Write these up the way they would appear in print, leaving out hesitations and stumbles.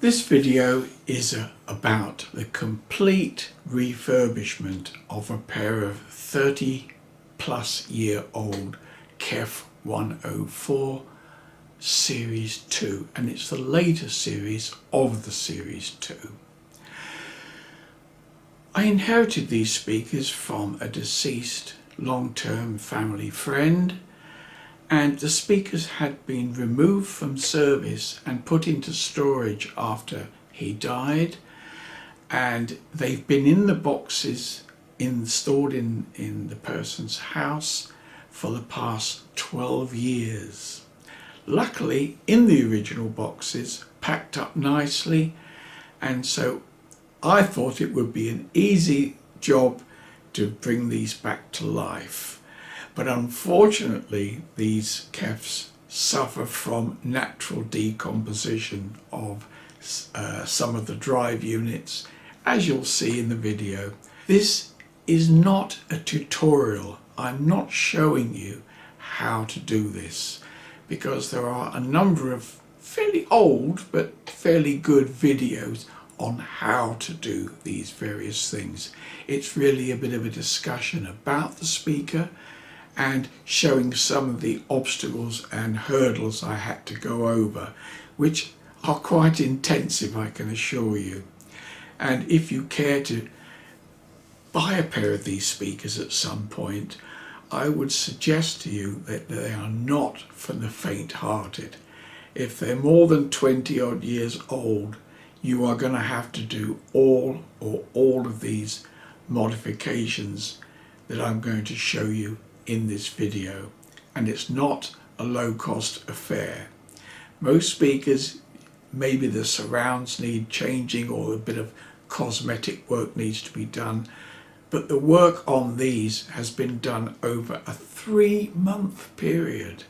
This video is about the complete refurbishment of a pair of 30-plus-year-old KEF 104 Series 2, and it's the later series of the Series 2. I inherited these speakers from a deceased long-term family friend, and the speakers had been removed from service and put into storage after he died, and they've been in the boxes stored in the person's house for the past 12 years. Luckily, in the original boxes, packed up nicely, and so I thought it would be an easy job to bring these back to life. But unfortunately, these KEFs suffer from natural decomposition of some of the drive units, as you'll see in the video. This is not a tutorial. I'm not showing you how to do this, because there are a number of fairly old but fairly good videos on how to do these various things. It's really a bit of a discussion about the speaker and showing some of the obstacles and hurdles I had to go over, which are quite intensive, I can assure you. And if you care to buy a pair of these speakers at some point, I would suggest to you that they are not for the faint-hearted. If they're more than 20 odd years old, you are going to have to do all of these modifications that I'm going to show you in this video, and it's not a low-cost affair. Most speakers, maybe the surrounds need changing or a bit of cosmetic work needs to be done, but the work on these has been done over a 3-month period.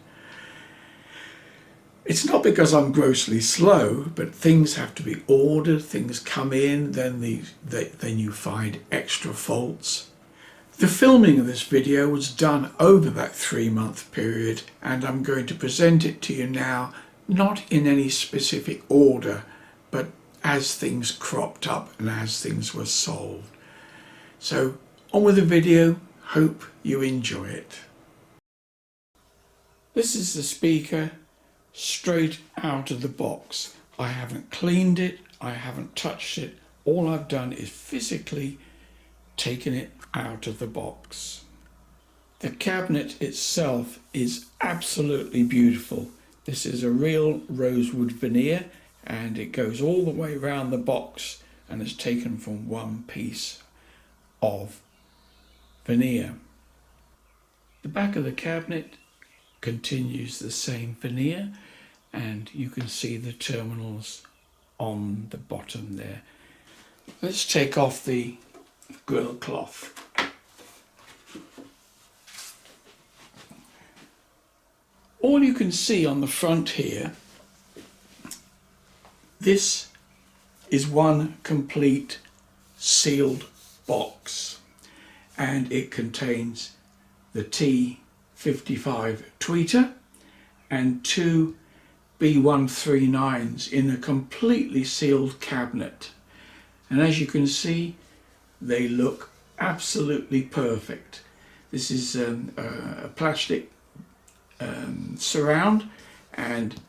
It's not because I'm grossly slow, but things have to be ordered, things come in, then you find extra faults. The filming of this video was done over that 3-month period, and I'm going to present it to you now, not in any specific order, but as things cropped up and as things were solved. So on with the video, hope you enjoy it. This is the speaker straight out of the box. I haven't cleaned it, I haven't touched it, all I've done is physically taken it out of the box. The cabinet itself is absolutely beautiful. This is a real rosewood veneer, and it goes all the way around the box and is taken from one piece of veneer. The back of the cabinet continues the same veneer, and you can see the terminals on the bottom there. Let's take off the grill cloth. All you can see on the front here, this is one complete sealed box, and it contains the T55 tweeter and 2 B139s in a completely sealed cabinet, and as you can see, they look absolutely perfect. This is a plastic surround, and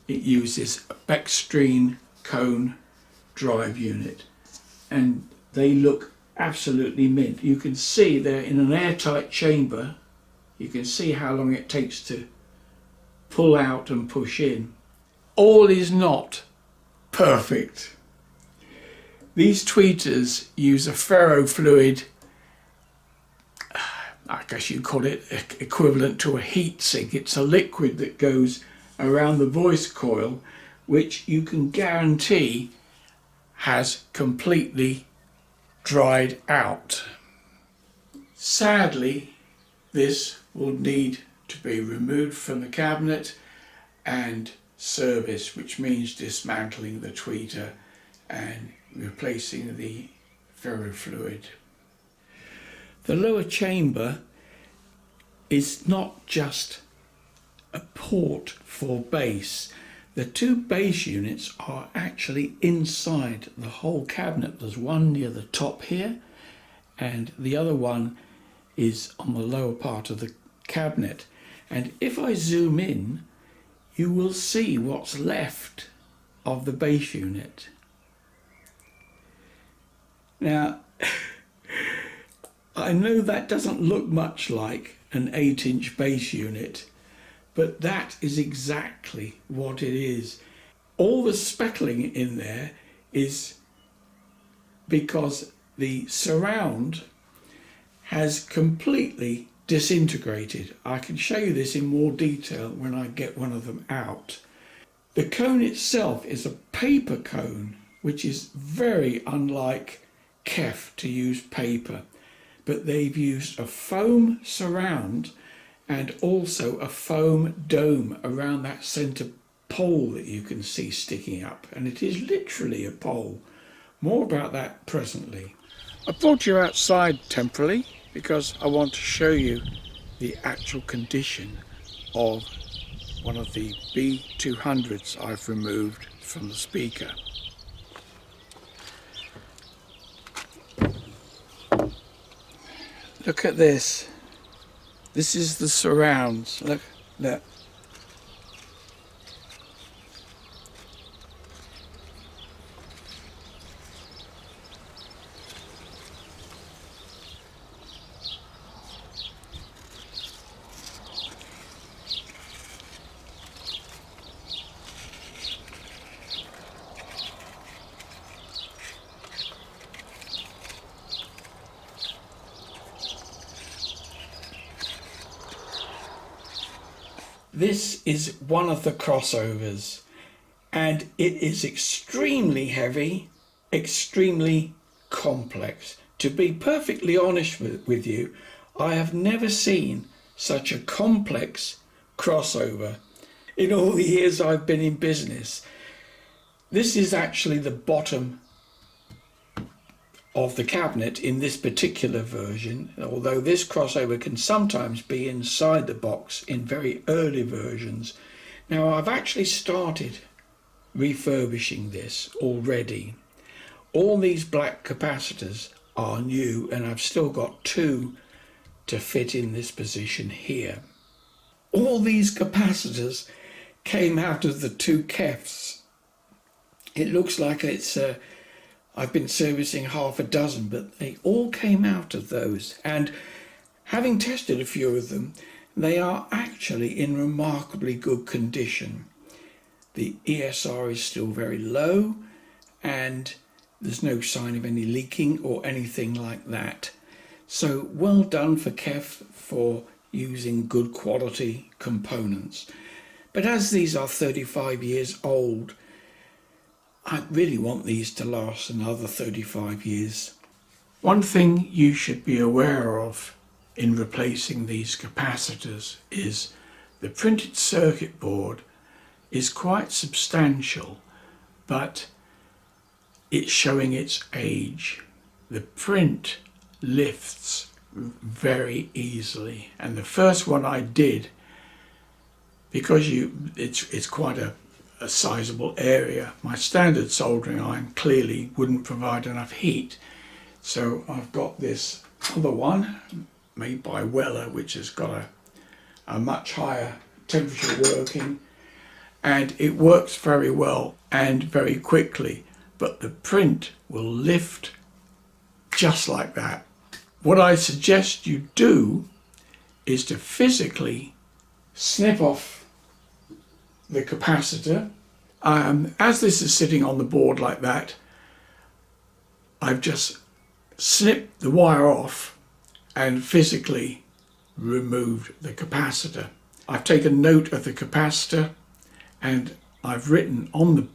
it uses a Bextrine cone drive unit, and they look absolutely mint. You can see they're in an airtight chamber. You can see how long it takes to pull out and push in. All is not perfect. These tweeters use a ferrofluid, I guess you call it equivalent to a heat sink. It's a liquid that goes around the voice coil, which you can guarantee has completely dried out. Sadly, this will need to be removed from the cabinet and serviced, which means dismantling the tweeter and replacing the ferrofluid. The lower chamber is not just a port for bass. The two bass units are actually inside the whole cabinet. There's one near the top here and the other one is on the lower part of the cabinet. And if I zoom in, you will see what's left of the bass unit. Now, I know that doesn't look much like an 8-inch bass unit, but that is exactly what it is. All the speckling in there is because the surround has completely disintegrated. I can show you this in more detail when I get one of them out. The cone itself is a paper cone, which is very unlike Kef to use paper, but they've used a foam surround and also a foam dome around that centre pole that you can see sticking up, and it is literally a pole. More about that presently. I brought you outside temporarily because I want to show you the actual condition of one of the B200s I've removed from the speaker. Look at this. This is the surrounds. Look. This is one of the crossovers, and it is extremely heavy, extremely complex. To be perfectly honest with you, I have never seen such a complex crossover in all the years I've been in business. This is actually the bottom of the cabinet in this particular version, although this crossover can sometimes be inside the box in very early versions. Now, I've actually started refurbishing this already. All these black capacitors are new, and I've still got two to fit in this position here. All these capacitors came out of the two Kefs. It looks like it's I've been servicing half a dozen, but they all came out of those. And having tested a few of them, they are actually in remarkably good condition. The ESR is still very low, and there's no sign of any leaking or anything like that. So well done for Kef for using good quality components. But as these are 35 years old, I really want these to last another 35 years. One thing you should be aware of in replacing these capacitors is the printed circuit board is quite substantial, but it's showing its age. The print lifts very easily, and the first one I did, because it's quite a sizable area, my standard soldering iron clearly wouldn't provide enough heat, so I've got this other one made by Weller, which has got a much higher temperature working, and it works very well and very quickly, but the print will lift just like that. What I suggest you do is to physically snip off the capacitor. As this is sitting on the board like that, I've just snipped the wire off and physically removed the capacitor. I've taken note of the capacitor, and I've written on the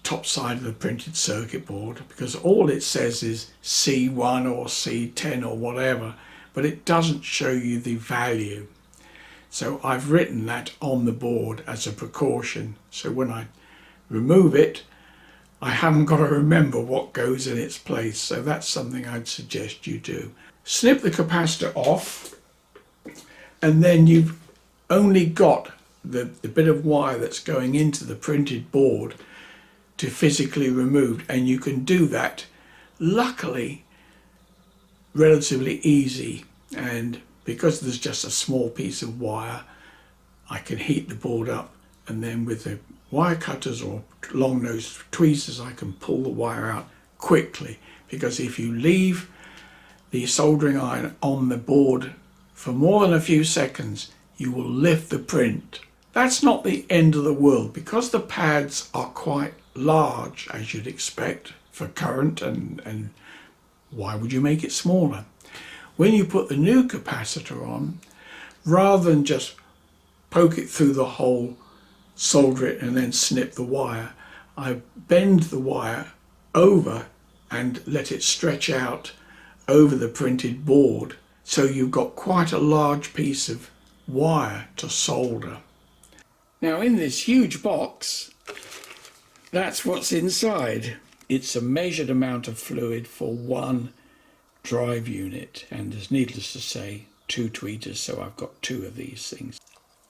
top side of the printed circuit board, because all it says is C1 or C10 or whatever, but it doesn't show you the value. So I've written that on the board as a precaution, so when I remove it, I haven't got to remember what goes in its place. So that's something I'd suggest you do. Snip the capacitor off, and then you've only got the bit of wire that's going into the printed board to physically remove, and you can do that luckily relatively easy. And because there's just a small piece of wire, I can heat the board up, and then with the wire cutters or long nose tweezers I can pull the wire out quickly, because if you leave the soldering iron on the board for more than a few seconds, you will lift the print. That's not the end of the world, because the pads are quite large, as you'd expect for current, and why would you make it smaller? When you put the new capacitor on, rather than just poke it through the hole, solder it and then snip the wire, I bend the wire over and let it stretch out over the printed board, so you've got quite a large piece of wire to solder. Now in this huge box, that's what's inside. It's a measured amount of fluid for one drive unit, and there's, needless to say, 2 tweeters, so I've got 2 of these things.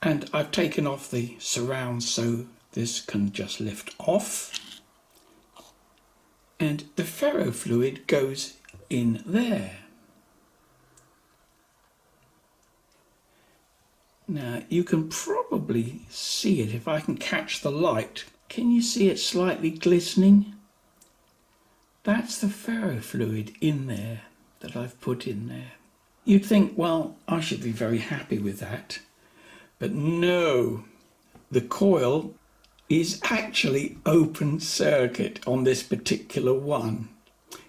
And I've taken off the surround so this can just lift off, and the ferrofluid goes in there. Now you can probably see it if I can catch the light. Can you see it slightly glistening? That's the ferrofluid in there that I've put in there. You'd think, well, I should be very happy with that. But no, the coil is actually open circuit on this particular one.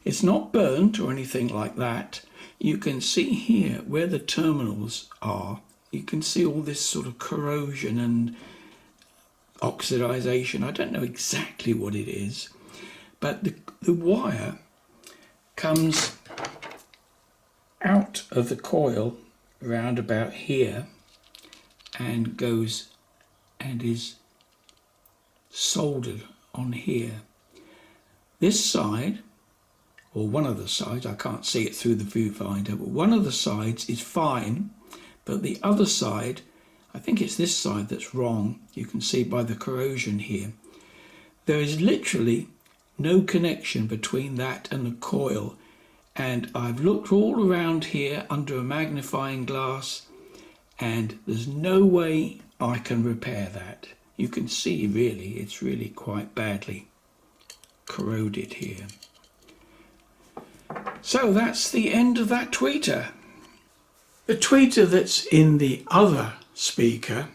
It's not burnt or anything like that. You can see here where the terminals are. You can see all this sort of corrosion and oxidization. I don't know exactly what it is, but the wire comes out of the coil round about here and goes and is soldered on here. This side, or one of the sides, I can't see it through the viewfinder, but one of the sides is fine, but the other side, I think it's this side that's wrong. You can see by the corrosion here. There is literally no connection between that and the coil, and I've looked all around here under a magnifying glass, and there's no way I can repair that. You can see really, it's really quite badly corroded here. So that's the end of that tweeter. The tweeter that's in the other speaker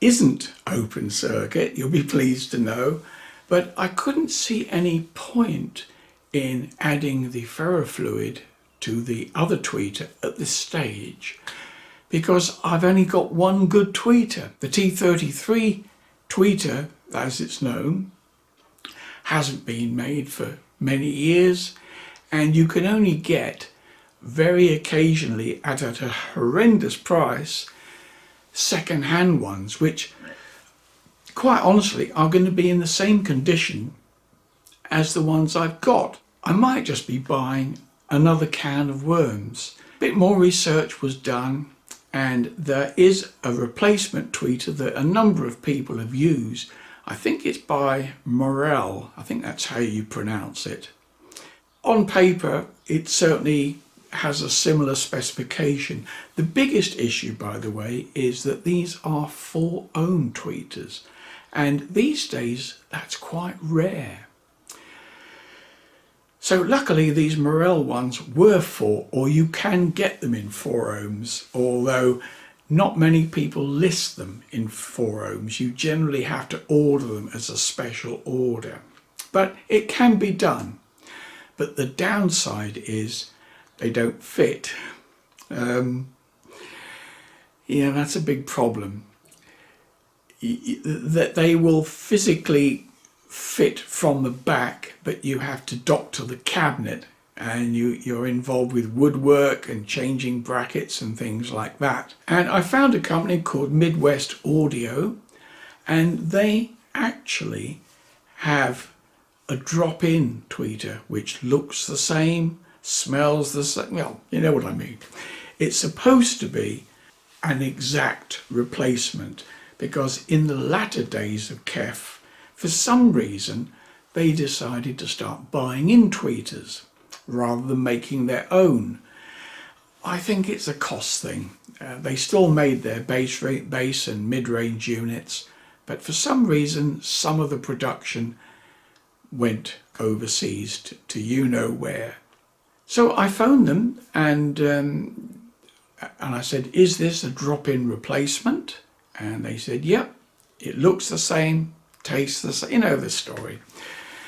isn't open circuit, you'll be pleased to know, but I couldn't see any point in adding the ferrofluid to the other tweeter at this stage, because I've only got one good tweeter. The T33 tweeter, as it's known, hasn't been made for many years, and you can only get very occasionally at a horrendous price second-hand ones, which quite honestly are going to be in the same condition as the ones I've got. I might just be buying another can of worms. A bit more research was done, and there is a replacement tweeter that a number of people have used. I think it's by Morel, I think that's how you pronounce it. On paper, it certainly has a similar specification. The biggest issue, by the way, is that these are 4 ohm tweeters, and these days that's quite rare. So luckily these Morel ones were 4, or you can get them in 4 ohms, although not many people list them in 4 ohms. You generally have to order them as a special order, but it can be done. But the downside is they don't fit. Yeah, that's a big problem. That they will physically fit from the back, but you have to doctor the cabinet, and you're involved with woodwork and changing brackets and things like that. And I found a company called Midwest Audio, and they actually have a drop-in tweeter which looks the same, smells the same, well, you know what I mean. It's supposed to be an exact replacement, because in the latter days of KEF, for some reason, they decided to start buying in tweeters rather than making their own. I think it's a cost thing. They still made their bass and mid-range units, but for some reason, some of the production went overseas to you know where. So I phoned them and I said, is this a drop-in replacement? And they said, yep, it looks the same, tastes the same, you know the story.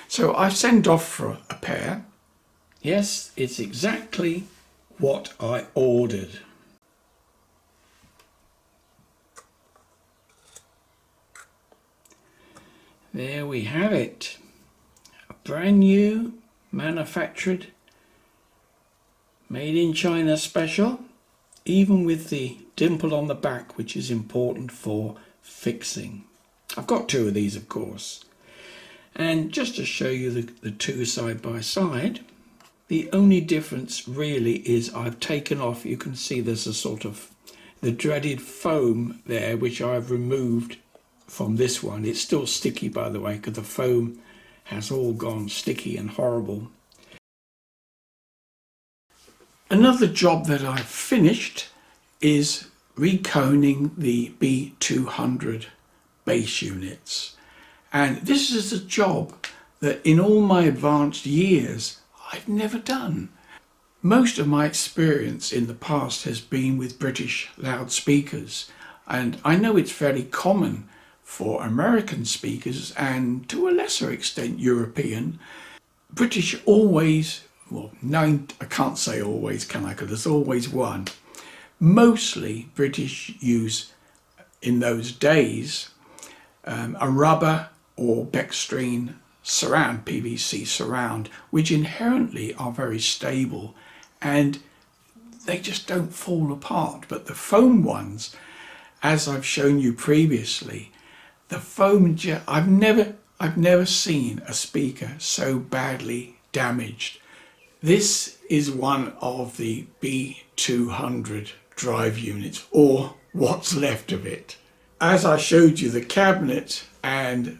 So I sent off for a pair. Yes, it's exactly what I ordered. There we have it. A brand new, manufactured, made in China special, even with the dimple on the back, which is important for fixing. I've got two of these, of course. And just to show you the two side by side, the only difference really is I've taken off, you can see there's a sort of the dreaded foam there, which I've removed from this one. It's still sticky, by the way, because the foam has all gone sticky and horrible. Another job that I've finished is reconing the B200 bass units. And this is a job that in all my advanced years I've never done. Most of my experience in the past has been with British loudspeakers, and I know it's fairly common for American speakers and to a lesser extent European. British always, well, I can't say always, can I? Because there's always one. Mostly British use in those days a rubber or Bextrine surround, PVC surround, which inherently are very stable and they just don't fall apart. But the foam ones, as I've shown you previously, the foam, I've never seen a speaker so badly damaged. This is one of the B200 drive units, or what's left of it. As I showed you, the cabinet and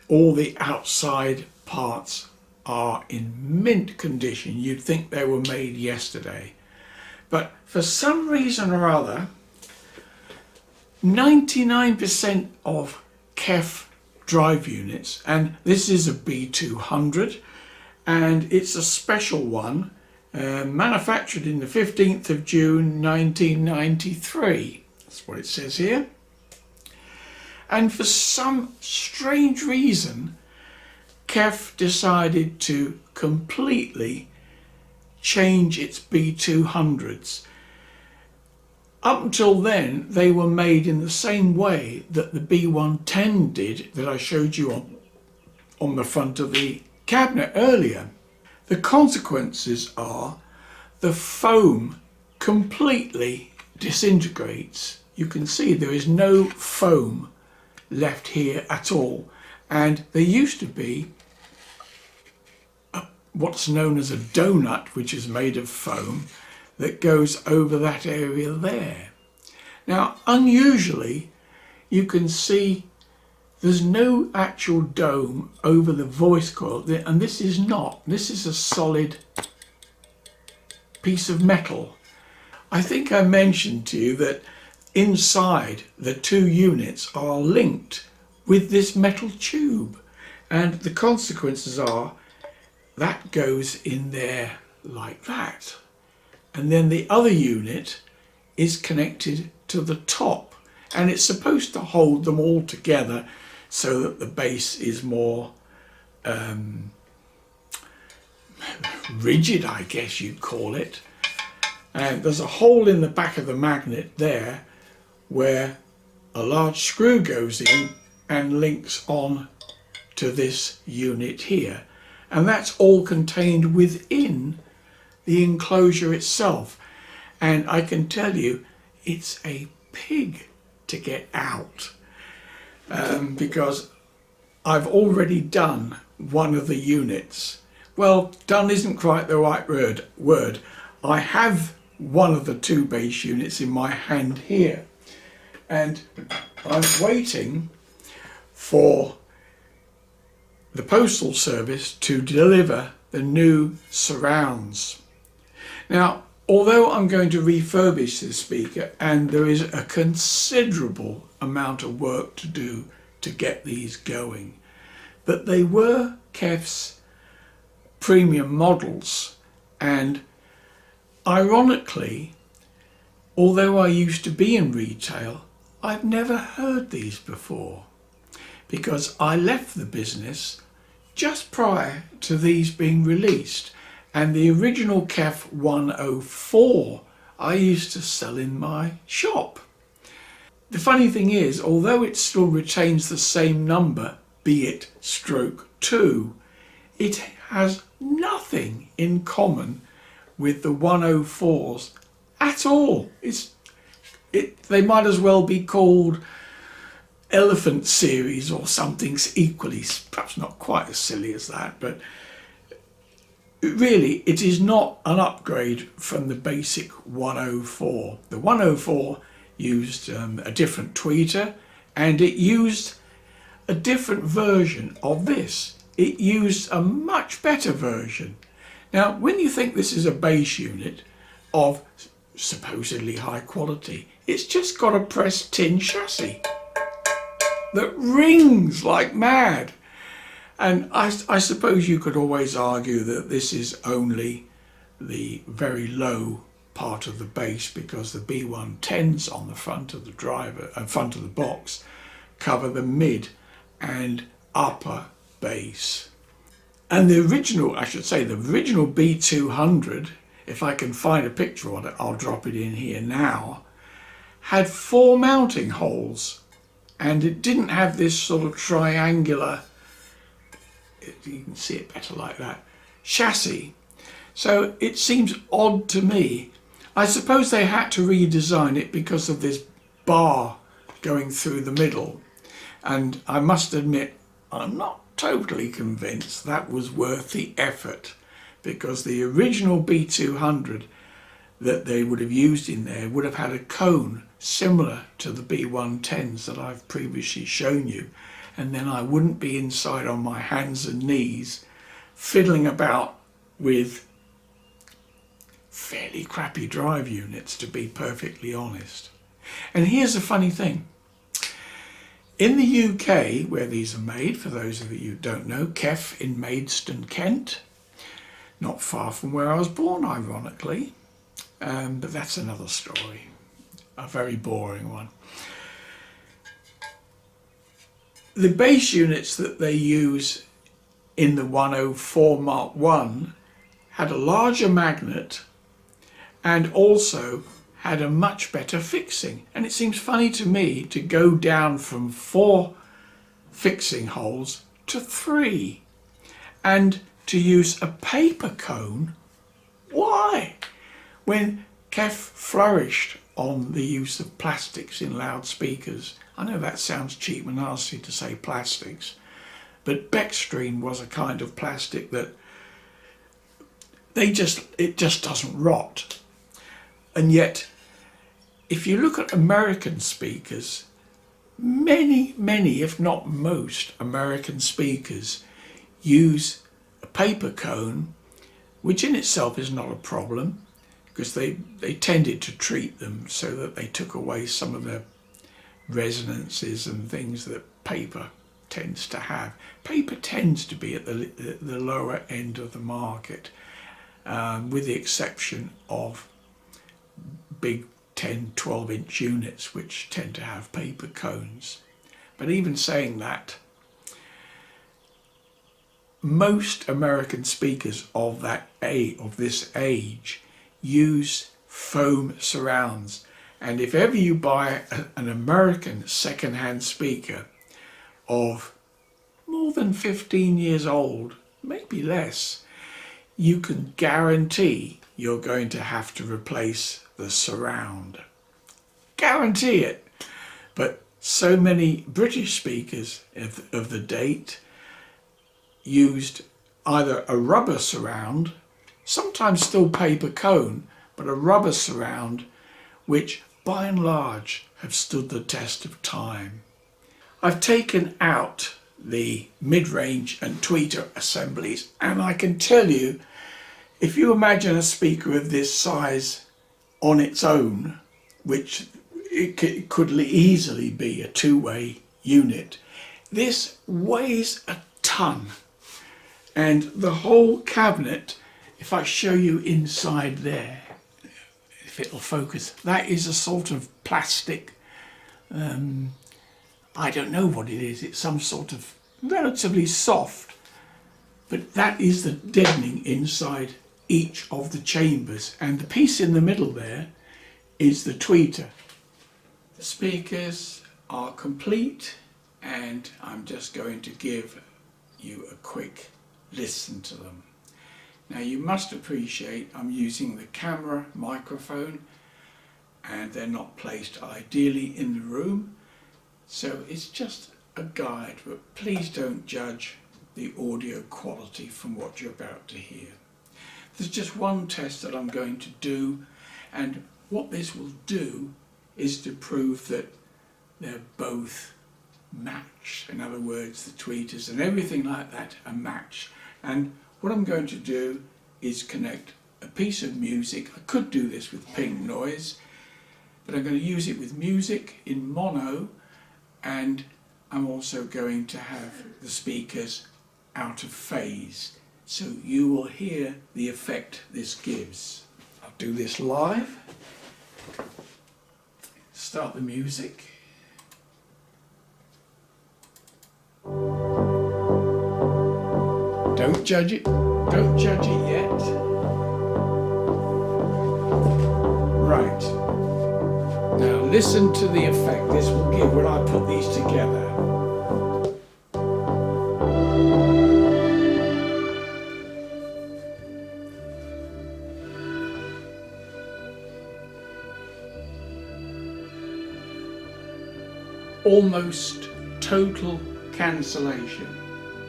all the outside parts are in mint condition. You'd think they were made yesterday. But for some reason or other, 99% of KEF drive units, and this is a B200, and it's a special one, manufactured in the 15th of June 1993. That's what it says here. And for some strange reason, KEF decided to completely change its B200s. Up until then, they were made in the same way that the B110 did, that I showed you on the front of the cabinet earlier. The consequences are the foam completely disintegrates. You can see there is no foam left here at all. And there used to be what's known as a donut, which is made of foam, that goes over that area there. Now, unusually, you can see there's no actual dome over the voice coil, and this is not. This is a solid piece of metal. I think I mentioned to you that inside the two units are linked with this metal tube, and the consequences are that goes in there like that. And then the other unit is connected to the top, and it's supposed to hold them all together so that the bass is more rigid, I guess you'd call it. And there's a hole in the back of the magnet there where a large screw goes in and links on to this unit here. And that's all contained within the enclosure itself. And I can tell you, it's a pig to get out, because I've already done one of the units. Well, done isn't quite the right word. I have one of the two bass units in my hand here, and I'm waiting for the postal service to deliver the new surrounds. Now, although I'm going to refurbish this speaker, and there is a considerable amount of work to do to get these going, but they were Kef's premium models, and ironically, although I used to be in retail, I've never heard these before, because I left the business just prior to these being released, and the original Kef 104 I used to sell in my shop. The funny thing is, although it still retains the same number, be it stroke 2, it has nothing in common with the 104s at all. They might as well be called Elephant Series or something equally, perhaps not quite as silly as that, but really it is not an upgrade from the basic 104. The 104 used a different tweeter, and it used a different version of this. It used a much better version. Now, when you think this is a bass unit of supposedly high quality, it's just got a pressed tin chassis that rings like mad. And I suppose you could always argue that this is only the very low part of the bass, because the B110s on the front of the front of the box cover the mid and upper bass. And the original, I should say, the original B200, if I can find a picture of it, I'll drop it in here now, had 4 mounting holes, and it didn't have this sort of triangular, you can see it better like that, chassis. So it seems odd to me. I suppose they had to redesign it because of this bar going through the middle, and I must admit I'm not totally convinced that was worth the effort, because the original B200 that they would have used in there would have had a cone similar to the B110s that I've previously shown you, and then I wouldn't be inside on my hands and knees fiddling about with fairly crappy drive units, to be perfectly honest. And here's a funny thing. In the UK, where these are made, for those of you who don't know, Kef in Maidstone, Kent, not far from where I was born, ironically, but that's another story, a very boring one. The bass units that they use in the 104 Mark I had a larger magnet and also had a much better fixing. And it seems funny to me to go down from 4 fixing holes to 3 and to use a paper cone. Why? When Kef flourished on the use of plastics in loudspeakers. I know that sounds cheap and nasty to say plastics, but Bextrine was a kind of plastic that it just doesn't rot. And yet, if you look at American speakers, many, if not most American speakers use a paper cone, which in itself is not a problem, because they tended to treat them so that they took away some of the resonances and things that paper tends to have. Paper tends to be at the lower end of the market, with the exception of big 10-12 inch units which tend to have paper cones. But even saying that, most American speakers of this age use foam surrounds, and if ever you buy an American second-hand speaker of more than 15 years old, maybe less, you can guarantee you're going to have to replace the surround. Guarantee it. But so many British speakers of the date used either a rubber surround, sometimes still paper cone, but a rubber surround which by and large have stood the test of time. I've taken out the mid-range and tweeter assemblies, and I can tell you, if you imagine a speaker of this size on its own, which it could easily be a two-way unit, this weighs a ton. And the whole cabinet, if I show you inside there, if it'll focus, that is a sort of plastic, I don't know what it is, it's some sort of relatively soft, but that is the deadening inside each of the chambers, and the piece in the middle there is the tweeter. The speakers are complete, and I'm just going to give you a quick listen to them. Now you must appreciate I'm using the camera microphone and they're not placed ideally in the room, so it's just a guide, but please don't judge the audio quality from what you're about to hear. There's just one test that I'm going to do, and what this will do is to prove that they're both matched. In other words, the tweeters and everything like that are matched. And what I'm going to do is connect a piece of music. I could do this with ping noise, but I'm going to use it with music in mono, and I'm also going to have the speakers out of phase, so you will hear the effect this gives. I'll do this live. Start the music. Don't judge it. Don't judge it yet. Right. Now listen to the effect this will give when I put these together. Almost total cancellation,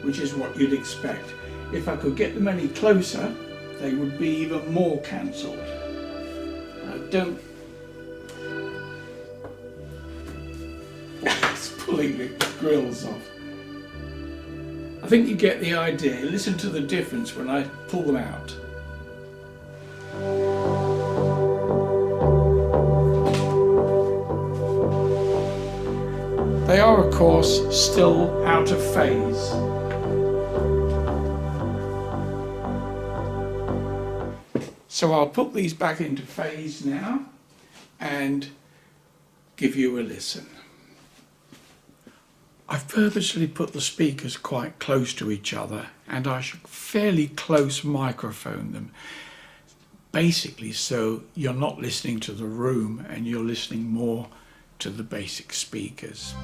which is what you'd expect. If I could get them any closer, they would be even more cancelled. Don't. It's pulling the grills off. I think you get the idea. Listen to the difference when I pull them out. They are, of course, still out of phase. So I'll put these back into phase now and give you a listen. I've purposely put the speakers quite close to each other, and I should fairly close microphone them, basically so you're not listening to the room and you're listening more to the basic speakers.